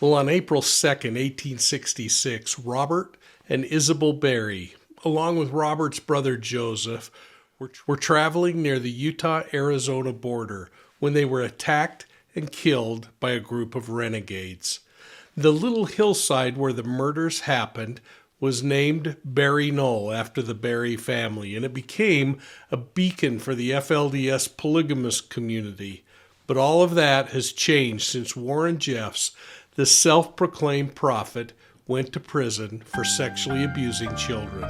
Well, on April 2nd, 1866, Robert and Isabel Berry, along with Robert's brother Joseph, were traveling near the Utah-Arizona border when they were attacked and killed by a group of renegades. The little hillside where the murders happened was named Berry Knoll after the Berry family, and it became a beacon for the FLDS polygamist community. But all of that has changed since Warren Jeffs, the self-proclaimed prophet, went to prison for sexually abusing children.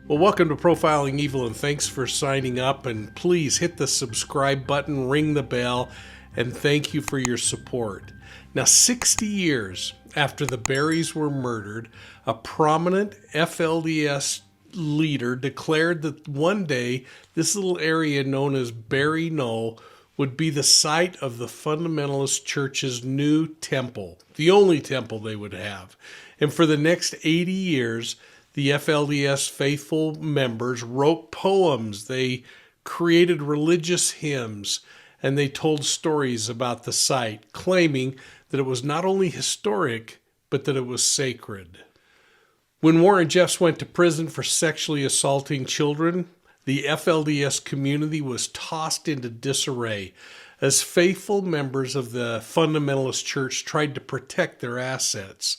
Well, welcome to Profiling Evil, and thanks for signing up. And please hit the subscribe button, ring the bell, and thank you for your support. Now, 60 years after the Berrys were murdered, a prominent FLDS leader declared that one day this little area known as Berry Knoll would be the site of the Fundamentalist Church's new temple, the only temple they would have. And for the next 80 years, the FLDS faithful members wrote poems, they created religious hymns, and they told stories about the site, claiming that it was not only historic, but that it was sacred. When Warren Jeffs went to prison for sexually assaulting children, the FLDS community was tossed into disarray as faithful members of the Fundamentalist Church tried to protect their assets.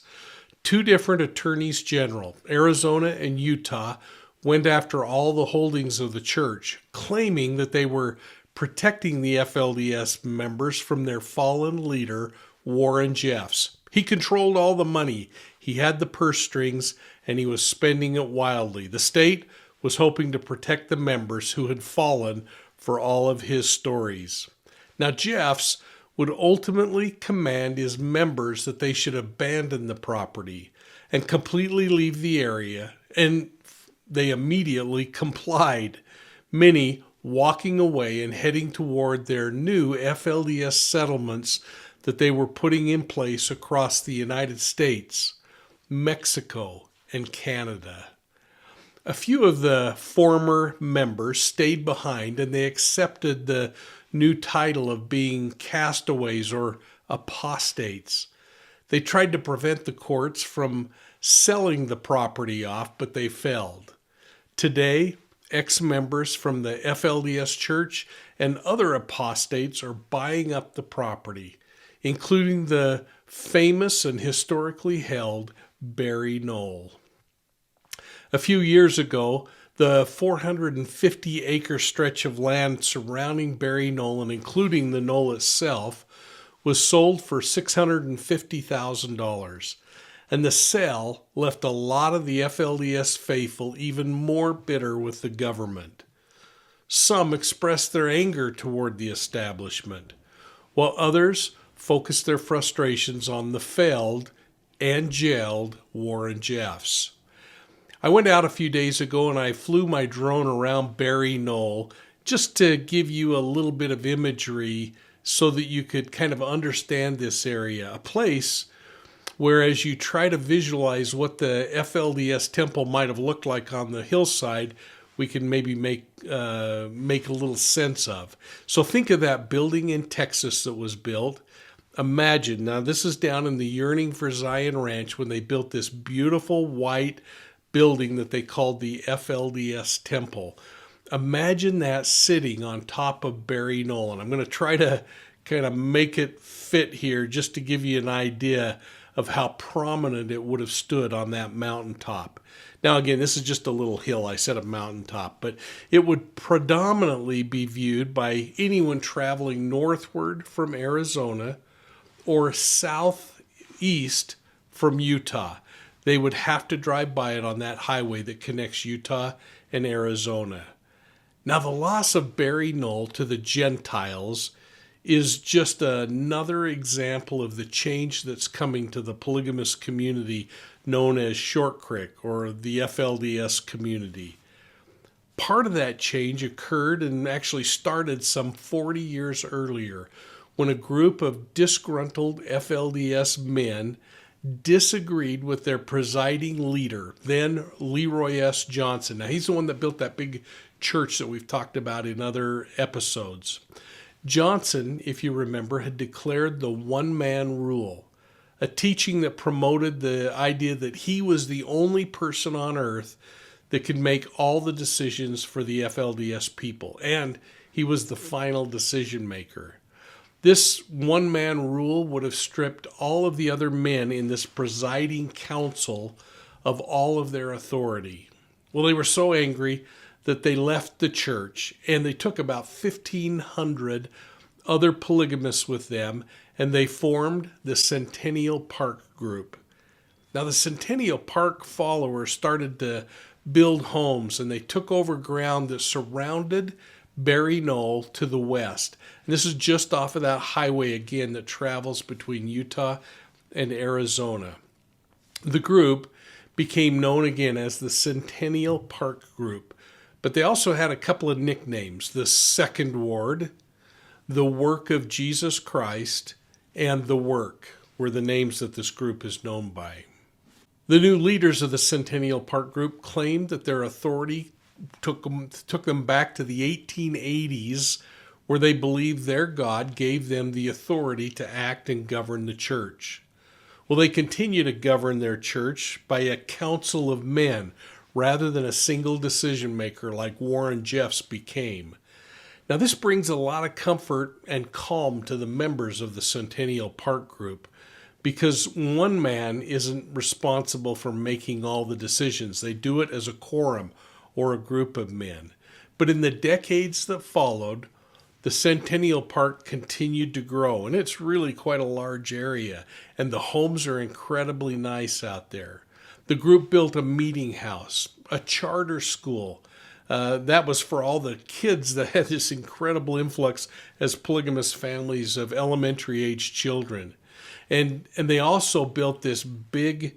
Two different attorneys general, Arizona and Utah, went after all the holdings of the church, claiming that they were protecting the FLDS members from their fallen leader, Warren Jeffs. He controlled all the money, he had the purse strings, and he was spending it wildly. The state was hoping to protect the members who had fallen for all of his stories. Now, Jeffs would ultimately command his members that they should abandon the property and completely leave the area, and they immediately complied, many walking away and heading toward their new FLDS settlements that they were putting in place across the United States, Mexico, and Canada. A few of the former members stayed behind, and they accepted the new title of being castaways or apostates. They tried to prevent the courts from selling the property off, but they failed. Today, ex-members from the FLDS Church and other apostates are buying up the property, including the famous and historically held Berry Knoll. A few years ago, the 450-acre stretch of land surrounding Berry Knoll and including the knoll itself was sold for $650,000. And the sale left a lot of the FLDS faithful even more bitter with the government. Some expressed their anger toward the establishment, while others focused their frustrations on the failed and jailed Warren Jeffs. I went out a few days ago and I flew my drone around Berry Knoll just to give you a little bit of imagery so that you could kind of understand this area, a place where as you try to visualize what the FLDS temple might have looked like on the hillside, we can maybe make a little sense of. So think of that building in Texas that was built. Imagine, now this is down in the Yearning for Zion Ranch when they built this beautiful white building that they called the FLDS Temple. Imagine that sitting on top of Berry Knoll. And I'm going to try to kind of make it fit here just to give you an idea of how prominent it would have stood on that mountaintop. Now, again, this is just a little hill. I said a mountaintop, but it would predominantly be viewed by anyone traveling northward from Arizona or southeast from Utah. They would have to drive by it on that highway that connects Utah and Arizona. Now, the loss of Berry Knoll to the Gentiles is just another example of the change that's coming to the polygamous community known as Short Creek or the FLDS community. Part of that change occurred and actually started some 40 years earlier when a group of disgruntled FLDS men disagreed with their presiding leader, then Leroy S. Johnson. Now, he's the one that built that big church that we've talked about in other episodes. Johnson, if you remember, had declared the one-man rule, a teaching that promoted the idea that he was the only person on earth that could make all the decisions for the FLDS people, and he was the final decision maker. This one-man rule would have stripped all of the other men in this presiding council of all of their authority. Well, they were so angry that they left the church, and they took about 1,500 other polygamists with them, and they formed the Centennial Park Group. Now, the Centennial Park followers started to build homes, and they took over ground that surrounded Berry Knoll to the west. And this is just off of that highway again that travels between Utah and Arizona. The group became known again as the Centennial Park Group, but they also had a couple of nicknames: the Second Ward, the Work of Jesus Christ, and the Work were the names that this group is known by. The new leaders of the Centennial Park Group claimed that their authority took them back to the 1880s, where they believed their God gave them the authority to act and govern the church. Well, they continue to govern their church by a council of men rather than a single decision maker like Warren Jeffs became. Now, this brings a lot of comfort and calm to the members of the Centennial Park Group, because one man isn't responsible for making all the decisions. They do it as a quorum or a group of men. But in the decades that followed, the Centennial Park continued to grow, and it's really quite a large area, and the homes are incredibly nice out there. The group built a meeting house, a charter school. That was for all the kids that had this incredible influx as polygamous families of elementary-age children. And they also built this big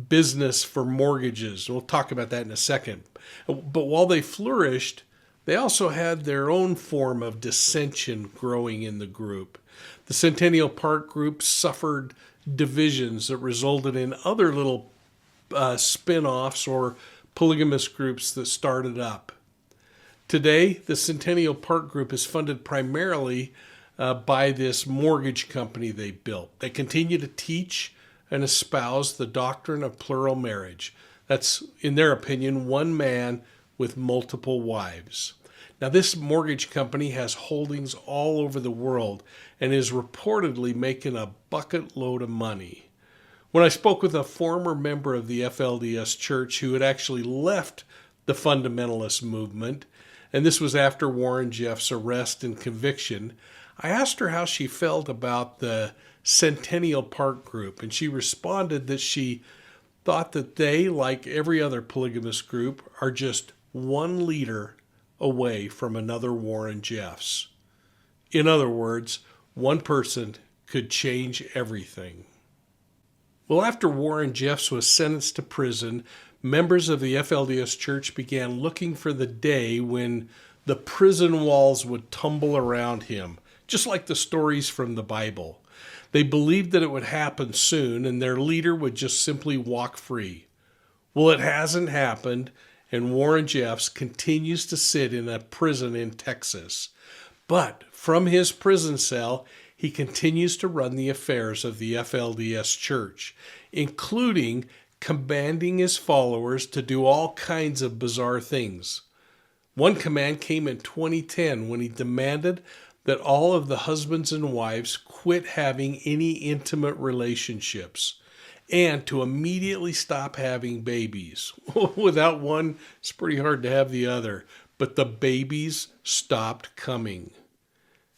business for mortgages. We'll talk about that in a second. But while they flourished, they also had their own form of dissension growing in the group. The Centennial Park Group suffered divisions that resulted in other little spin-offs or polygamous groups that started up. Today, the Centennial Park Group is funded primarily by this mortgage company they built. They continue to teach and espouse the doctrine of plural marriage. That's, in their opinion, one man with multiple wives. Now, this mortgage company has holdings all over the world and is reportedly making a bucket load of money. When I spoke with a former member of the FLDS church who had actually left the fundamentalist movement, and this was after Warren Jeffs' arrest and conviction, I asked her how she felt about the Centennial Park Group, and she responded that she thought that they, like every other polygamous group, are just one leader away from another Warren Jeffs. In other words, one person could change everything. Well, after Warren Jeffs was sentenced to prison, members of the FLDS church began looking for the day when the prison walls would tumble around him, just like the stories from the Bible. They believed that it would happen soon and their leader would just simply walk free. Well, it hasn't happened, and Warren Jeffs continues to sit in a prison in Texas. But from his prison cell, he continues to run the affairs of the FLDS church, including commanding his followers to do all kinds of bizarre things. One command came in 2010 when he demanded that all of the husbands and wives quit having any intimate relationships and to immediately stop having babies. Without one, it's pretty hard to have the other, but the babies stopped coming.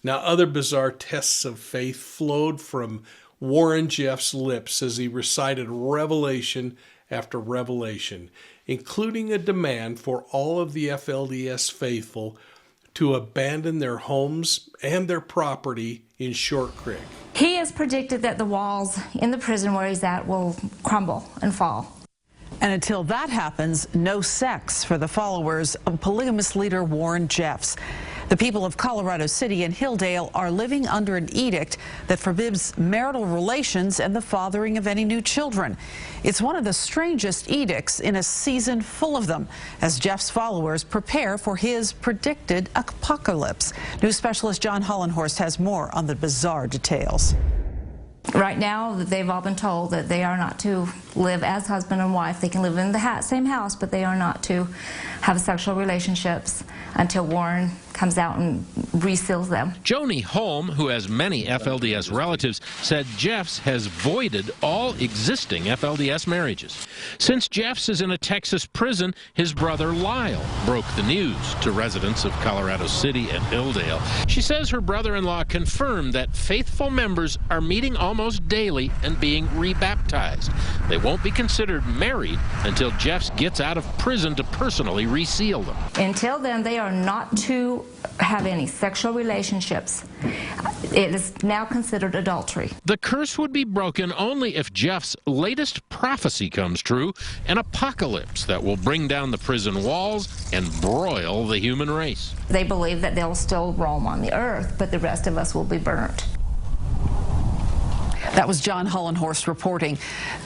Now, other bizarre tests of faith flowed from Warren Jeffs' lips as he recited revelation after revelation, including a demand for all of the FLDS faithful to abandon their homes and their property in Short Creek. He has predicted that the walls in the prison where he's at will crumble and fall. And until that happens, no sex for the followers of polygamous leader Warren Jeffs. The people of Colorado City and Hildale are living under an edict that forbids marital relations and the fathering of any new children. It's one of the strangest edicts in a season full of them, as Jeff's followers prepare for his predicted apocalypse. News specialist John Hollenhorst has more on the bizarre details. Right now, they've all been told that they are not to live as husband and wife. They can live in the same house, but they are not to have sexual relationships until Warren comes out and reseals them. Joni Holm, who has many FLDS relatives, said Jeff's has voided all existing FLDS marriages. Since Jeff's is in a Texas prison, his brother Lyle broke the news to residents of Colorado City and Hildale. She says her brother-in-law confirmed that faithful members are meeting almost daily and being rebaptized. They won't be considered married until Jeff's gets out of prison to personally reseal them. Until then, they are not to have any sexual relationships. It is now considered adultery. The curse would be broken only if Jeff's latest prophecy comes true, an apocalypse that will bring down the prison walls and broil the human race. They believe that they'll still roam on the earth, but the rest of us will be burnt. That was John Hollenhorst reporting.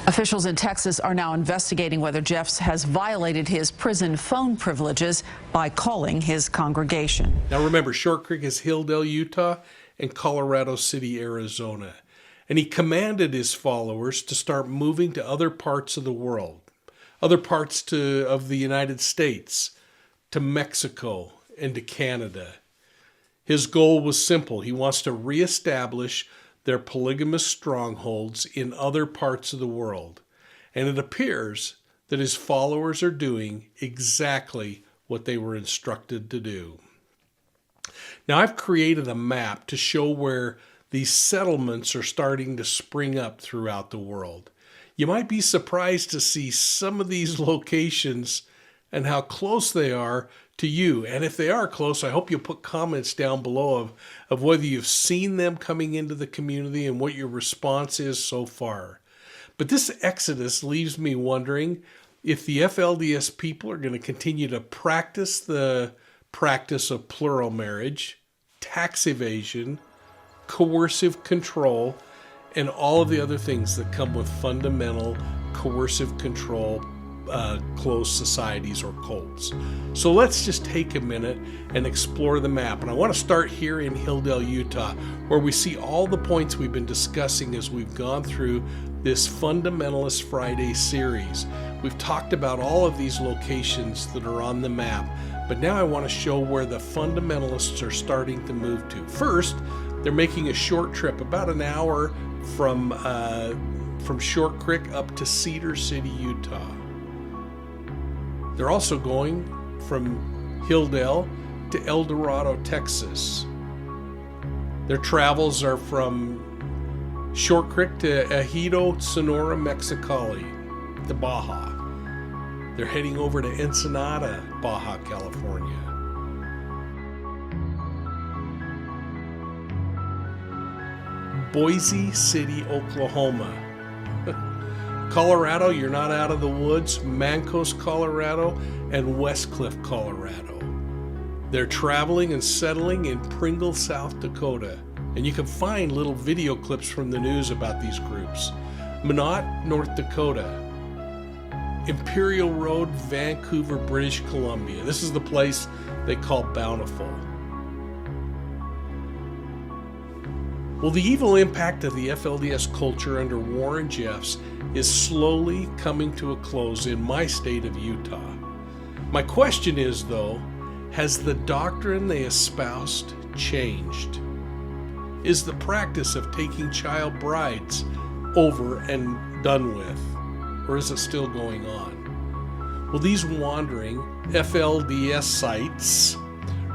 Officials in Texas are now investigating whether Jeff's has violated his prison phone privileges by calling his congregation. Now remember, Short Creek is Hildale, Utah, and Colorado City, Arizona. And he commanded his followers to start moving to other parts of the world, other parts of the United States, to Mexico, and to Canada. His goal was simple. He wants to reestablish their polygamous strongholds in other parts of the world. And it appears that his followers are doing exactly what they were instructed to do. Now, I've created a map to show where these settlements are starting to spring up throughout the world. You might be surprised to see some of these locations and how close they are to you. And if they are close, I hope you'll put comments down below of whether you've seen them coming into the community and what your response is so far. But this exodus leaves me wondering if the FLDS people are going to continue to practice the practice of plural marriage, tax evasion, coercive control, and all of the other things that come with fundamental coercive control, closed societies or cults. So let's just take a minute and explore the map. And I want to start here in Hildale, Utah, where we see all the points we've been discussing as we've gone through this Fundamentalist Friday series. We've talked about all of these locations that are on the map, but now I want to show where the fundamentalists are starting to move to. First, they're making a short trip, about an hour from Short Creek up to Cedar City, Utah. They're also going from Hildale to El Dorado, Texas. Their travels are from Short Creek to Ejido, Sonora, Mexicali, to Baja. They're heading over to Ensenada, Baja, California. Boise City, Oklahoma. Colorado, you're not out of the woods. Mancos, Colorado, and Westcliff, Colorado. They're traveling and settling in Pringle, South Dakota. And you can find little video clips from the news about these groups. Minot, North Dakota. Imperial Road, Vancouver, British Columbia. This is the place they call Bountiful. Well, the evil impact of the FLDS culture under Warren Jeffs is slowly coming to a close in my state of Utah. My question is, though, has the doctrine they espoused changed? Is the practice of taking child brides over and done with, or is it still going on? Well, these wandering FLDS sites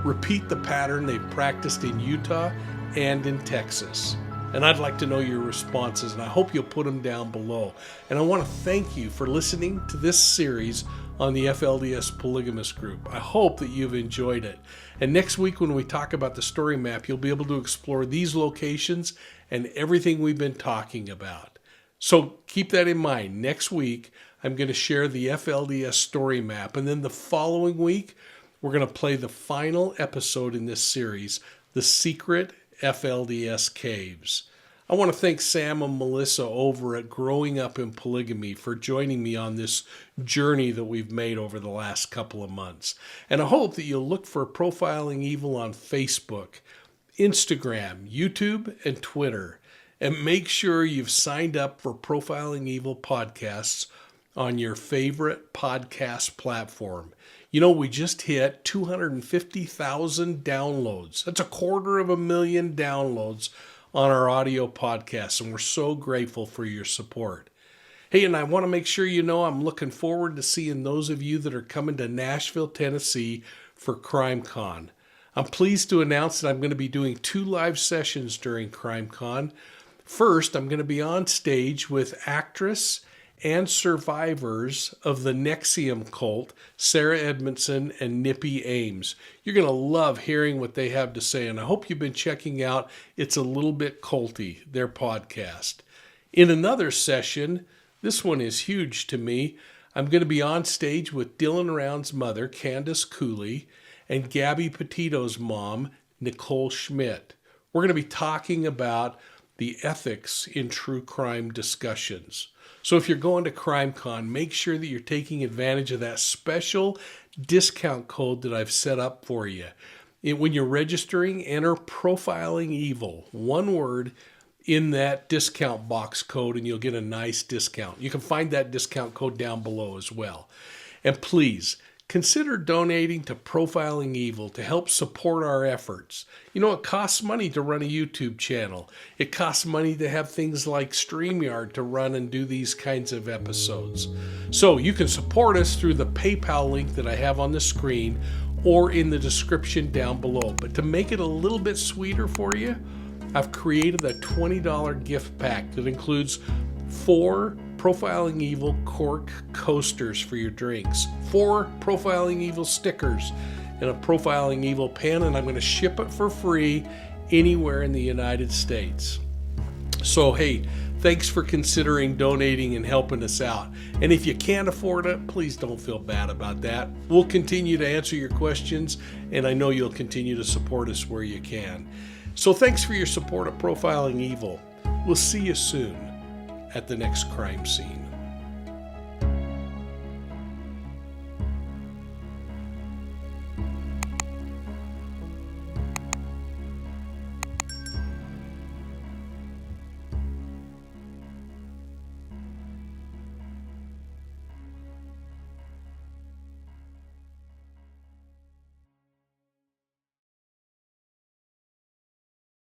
repeat the pattern they've practiced in Utah and in Texas. And I'd like to know your responses, and I hope you'll put them down below. And I want to thank you for listening to this series on the FLDS Polygamous Group. I hope that you've enjoyed it. And next week when we talk about the story map, you'll be able to explore these locations and everything we've been talking about. So keep that in mind. Next week, I'm going to share the FLDS story map. And then the following week, we're going to play the final episode in this series, The Secret FLDS Caves. I want to thank Sam and Melissa over at Growing Up in Polygamy for joining me on this journey that we've made over the last couple of months. And I hope that you'll look for Profiling Evil on Facebook, Instagram, YouTube, and Twitter. And make sure you've signed up for Profiling Evil podcasts on your favorite podcast platform. You know, we just hit 250,000 downloads. That's 250,000 downloads on our audio podcast, and we're so grateful for your support. Hey, and I want to make sure you know I'm looking forward to seeing those of you that are coming to Nashville, Tennessee for CrimeCon. I'm pleased to announce that I'm going to be doing 2 live sessions during CrimeCon. First, I'm going to be on stage with actress and survivors of the NXIVM cult, Sarah Edmondson and Nippy Ames. You're going to love hearing what they have to say, and I hope you've been checking out It's a Little Bit Culty, their podcast. In another session, this one is huge to me, I'm going to be on stage with Dylan Round's mother, Candace Cooley, and Gabby Petito's mom, Nicole Schmidt. We're going to be talking about the ethics in true crime discussions. So if you're going to CrimeCon, make sure that you're taking advantage of that special discount code that I've set up for you. When you're registering, enter Profiling Evil, one word, in that discount box code, and you'll get a nice discount. You can find that discount code down below as well. And please, consider donating to Profiling Evil to help support our efforts. You know, it costs money to run a YouTube channel. It costs money to have things like StreamYard to run and do these kinds of episodes. So you can support us through the PayPal link that I have on the screen or in the description down below. But to make it a little bit sweeter for you, I've created a $20 gift pack that includes 4 Profiling Evil cork coasters for your drinks, 4 Profiling Evil stickers, and a Profiling Evil pen, and I'm going to ship it for free anywhere in the United States. So hey, thanks for considering donating and helping us out. And if you can't afford it, please don't feel bad about that. We'll continue to answer your questions, and I know you'll continue to support us where you can. So thanks for your support of Profiling Evil. We'll see you soon at the next crime scene.